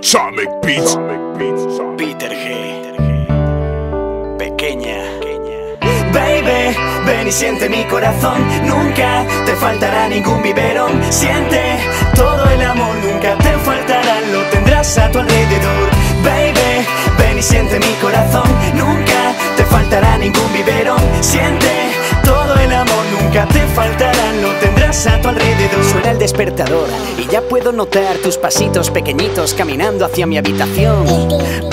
Atomic Beats. Peter G. Pequeña. Baby, ven y siente mi corazón. Nunca te faltará ningún biberón. Siente todo el amor, nunca te faltará. Lo tendrás a tu alrededor. Baby, ven y siente mi corazón. Nunca te faltará ningún biberón. Siente todo el amor, nunca te faltará. Lo tendrás a tu alrededor. Suena el despertador y ya puedo notar tus pasitos pequeñitos caminando hacia mi habitación.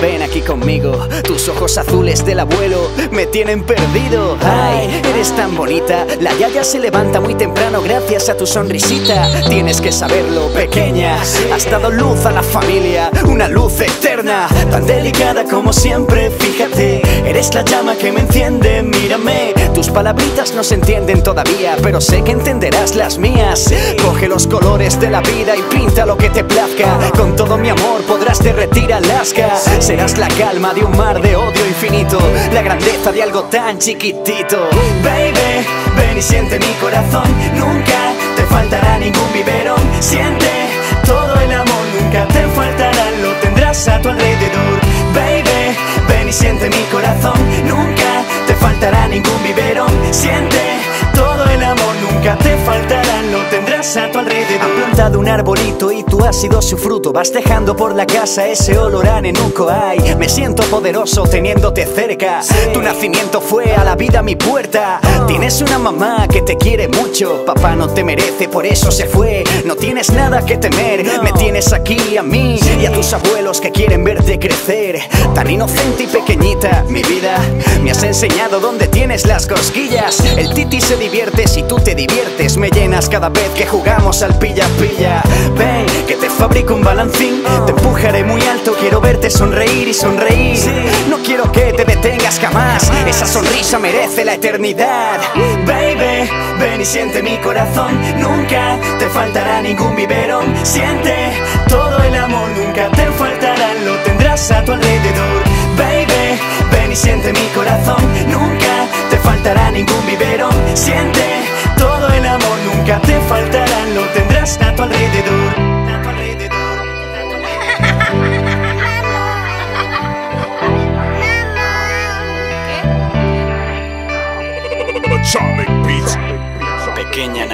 Ven aquí conmigo, tus ojos azules del abuelo me tienen perdido. Ay, eres tan bonita, la yaya se levanta muy temprano gracias a tu sonrisita. Tienes que saberlo, pequeña, has dado luz a la familia, una luz eterna, tan delicada como siempre, fíjate. Eres la llama que me enciende, mírame. Tus palabritas no se entienden todavía, pero sé que entenderás las mías. Coge los colores de la vida y pinta lo que te plazca. Con todo mi amor podrás derretir Alaska. Serás la calma de un mar de odio infinito, la grandeza de algo tan chiquitito. Baby, ven y siente mi corazón. Nunca te faltará ningún biberón. Siente todo el amor, nunca te faltará. Lo tendrás a tu alrededor. Baby, ven y siente mi corazón. Nunca te faltará ningún biberón. Siente todo el amor, nunca te faltará. Lo tendrás a tu alrededor. Han plantado un arbolito y tú has sido su fruto. Vas dejando por la casa ese olor a nenuco. Ay, me siento poderoso teniéndote cerca. Tu nacimiento fue a la vida mi puerta. Tienes una mamá que te quiere mucho. Papá no te merece, por eso se fue. No tienes nada que temer. Me tienes aquí a mí y a tus abuelos que quieren verte crecer. Tan inocente y pequeñita, mi vida. Me has enseñado dónde tienes las cosquillas. El titi se divierte si tú te diviertes. Me llenas cada vez que jugamos al pilla-pilla. Ven, que te fabrico un balancín. Te empujaré muy alto, quiero verte sonreír y sonreír. No quiero que te detengas jamás. Esa sonrisa merece la eternidad. Baby, ven y siente mi corazón. Nunca te faltará ningún biberón. Siente todo el amor, nunca te faltará. Lo tendrás a tu alrededor. Baby, ven y siente mi corazón. Nunca te faltará ningún biberón. Siente todo el amor, nunca te faltará. Lo tendrás a tu alrededor. A tu alrededor. Atomic Beats. Pequeña